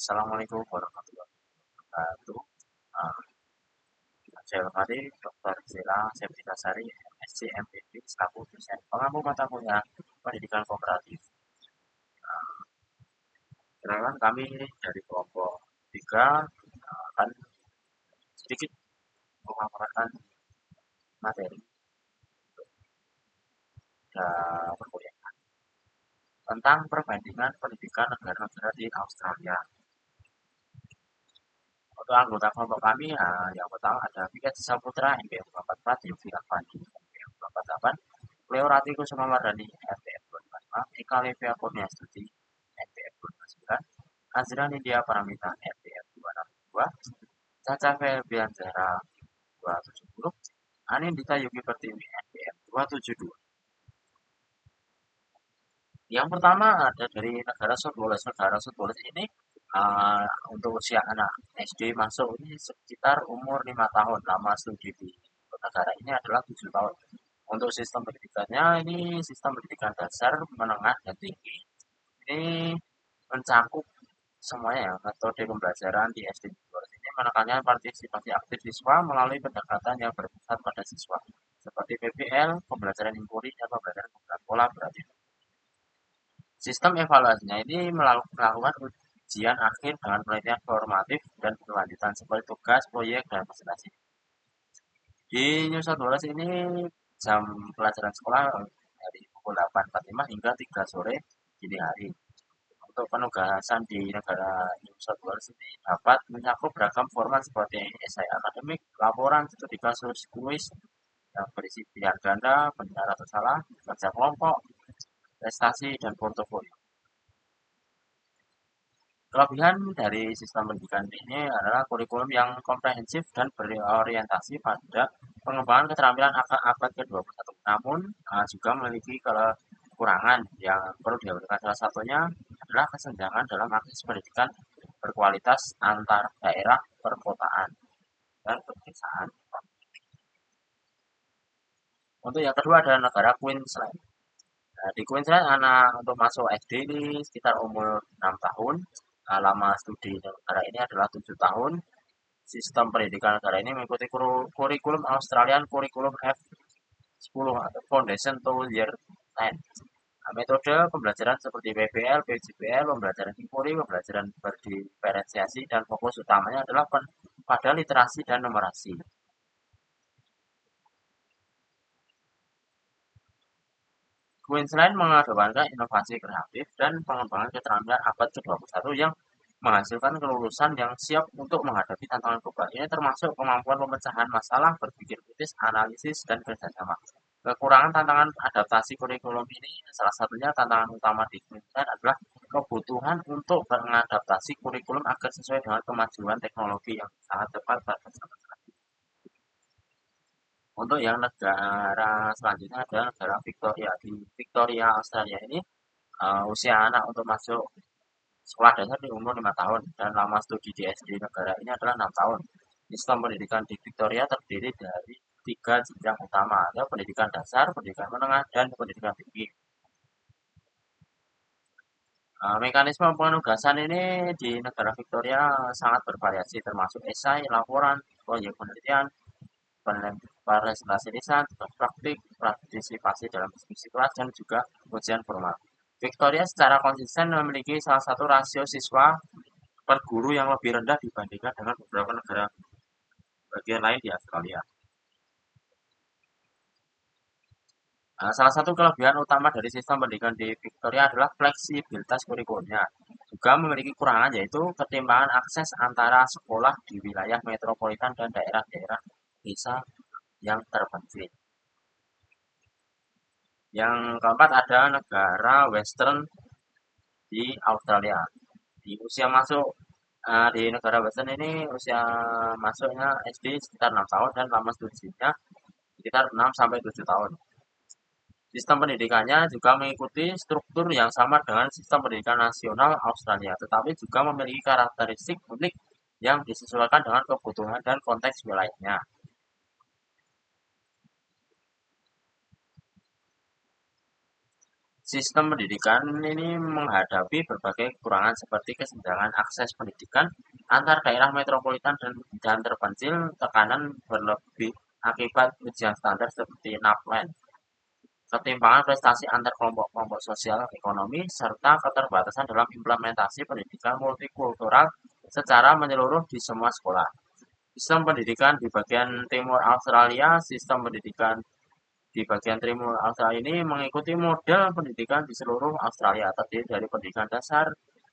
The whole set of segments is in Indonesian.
Assalamualaikum warahmatullahi wabarakatuh. Uh, saya hormati Dr. Zela Septikasari, MSc MPD, selaku dosen pengampu mata kuliah pendidikan kooperatif. Kenalkan kami dari kelompok 3 akan sedikit memaparkan materi perkuliahan tentang perbandingan pendidikan negara-negara di Australia. Untuk anggota kelompok kami, yang pertama ada Vikat Saputra, MPM 24, Yofi Afandi, MPM 28, Leo Rati Kusuma Mardani, MPM 25, Eka Levia Kurnia Studi, MPM 29, Azra Nindya Paramita, MPM 262, Caca Febian Zahra 270, Anindita Yuki Pertiwi, MPM 272. Yang pertama ada dari negara Sudwales. Negara Sudwales ini untuk usia anak SD masuk ini sekitar umur 5 tahun. Lama studi di negara ini adalah 7 tahun. Untuk sistem pendidikannya ini sistem pendidikan dasar, menengah, dan tinggi. Ini mencakup semuanya ya, metode pembelajaran di SD Sudwales ini menekankan partisipasi aktif siswa melalui pendekatan yang berpusat pada siswa. Seperti PBL, pembelajaran inquiry, dan pembelajaran kolaboratif. Sistem evaluasinya ini melakukan ujian akhir dengan penelitian formatif dan berkelanjutan seperti tugas, proyek, dan presentasi. Di New South Wales ini jam pelajaran sekolah dari pukul 8.45 hingga 3 sore dini hari. Untuk penugasan di negara New South Wales ini dapat mencakup beragam format seperti esai akademik, laporan, studi kasus, kuis, yang berisi pilihan ganda, benar atau salah, kerja kelompok, prestasi, dan portofolio. Kelebihan dari sistem pendidikan ini adalah kurikulum yang komprehensif dan berorientasi pada pengembangan keterampilan abad ke-21. Namun, juga memiliki kekurangan yang perlu diabaikan. Salah satunya adalah kesenjangan dalam akses pendidikan berkualitas antar daerah, perkotaan, dan pedesaan. Untuk yang kedua adalah negara Queensland. Nah, di Queensland anak untuk masuk SD ini sekitar umur 6 tahun. Lama studi negara ini adalah 7 tahun. Sistem pendidikan negara ini mengikuti kurikulum Australian Curriculum F10 atau Foundation to Year 10. Nah, metode pembelajaran seperti PBL, PJBL, pembelajaran inquiry, pembelajaran berdiferensiasi, dan fokus utamanya adalah pada literasi dan numerasi. Queensland mengedepankan inovasi kreatif dan pengembangan keterampilan abad ke-21 yang menghasilkan kelulusan yang siap untuk menghadapi tantangan global. Ini termasuk kemampuan pemecahan masalah, berpikir kritis, analisis, dan kerjasama. Kekurangan tantangan adaptasi kurikulum ini, salah satunya tantangan utama di Queensland adalah kebutuhan untuk mengadaptasi kurikulum agar sesuai dengan kemajuan teknologi yang sangat cepat pada zaman sekarang. Untuk yang negara selanjutnya adalah negara Victoria. Di Victoria, Australia ini usia anak untuk masuk sekolah dasar di umur 5 tahun dan lama studi di SD negara ini adalah 6 tahun. Sistem pendidikan di Victoria terdiri dari 3 jenjang utama, ada pendidikan dasar, pendidikan menengah, dan pendidikan tinggi. Mekanisme penugasan ini di negara Victoria sangat bervariasi, termasuk esai, laporan, proyek penelitian, presentasi lisan, tugas praktik, partisipasi dalam diskusi kelas, dan juga ujian formal. Victoria secara konsisten memiliki salah satu rasio siswa per guru yang lebih rendah dibandingkan dengan beberapa negara bagian lain di Australia. Salah satu kelebihan utama dari sistem pendidikan di Victoria adalah fleksibilitas kurikulumnya. Juga memiliki kekurangan yaitu ketimpangan akses antara sekolah di wilayah metropolitan dan daerah-daerah desa yang terpencil. Yang keempat ada negara Western di Australia. Di usia masuk di negara Western ini usia masuknya SD sekitar 6 tahun dan lama studinya sekitar 6 sampai 7 tahun. Sistem pendidikannya juga mengikuti struktur yang sama dengan sistem pendidikan nasional Australia, tetapi juga memiliki karakteristik unik yang disesuaikan dengan kebutuhan dan konteks wilayahnya. Sistem pendidikan ini menghadapi berbagai kekurangan seperti kesenjangan akses pendidikan antar daerah metropolitan dan terpencil, tekanan berlebih akibat ujian standar seperti NAPLAN, ketimpangan prestasi antar kelompok-kelompok sosial ekonomi, serta keterbatasan dalam implementasi pendidikan multikultural secara menyeluruh di semua sekolah. Sistem pendidikan di bagian timur Australia, sistem pendidikan di bagian timur Australia ini mengikuti model pendidikan di seluruh Australia, terdiri dari pendidikan dasar,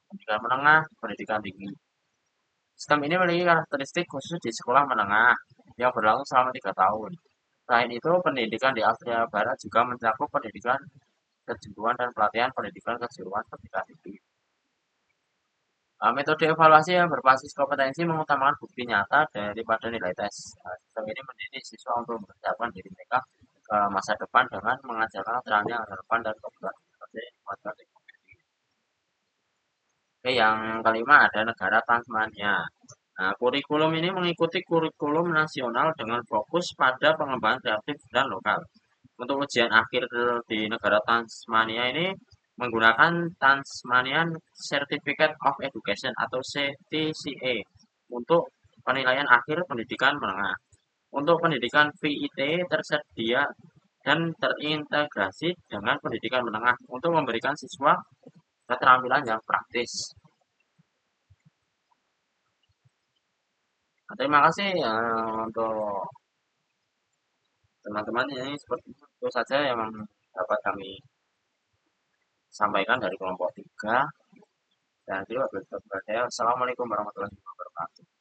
pendidikan menengah, pendidikan tinggi. Sistem ini memiliki karakteristik khusus di sekolah menengah yang berlangsung selama 3 tahun. Selain itu, pendidikan di Australia Barat juga mencakup pendidikan kejuruan dan pelatihan pendidikan kejuruan pendidikan tinggi. Metode evaluasi yang berbasis kompetensi mengutamakan bukti nyata daripada nilai tes. Sistem ini mendidik siswa untuk mempersiapkan diri mereka ke masa depan dengan mengajarkan keterampilan yang relevan dan kebutuhan masing-masing. Oke, yang kelima ada negara Tasmania. Nah, kurikulum ini mengikuti kurikulum nasional dengan fokus pada pengembangan kreatif dan lokal. Untuk ujian akhir di negara Tasmania ini menggunakan Tasmanian Certificate of Education atau CTCA untuk penilaian akhir pendidikan menengah. Untuk pendidikan VIT tersedia dan terintegrasi dengan pendidikan menengah untuk memberikan siswa keterampilan yang praktis. Nah, terima kasih untuk teman-teman, ini seperti itu saja yang dapat kami sampaikan dari kelompok 3. Dan itu wabillahi taufiq wal hidayah. Assalamualaikum warahmatullahi wabarakatuh.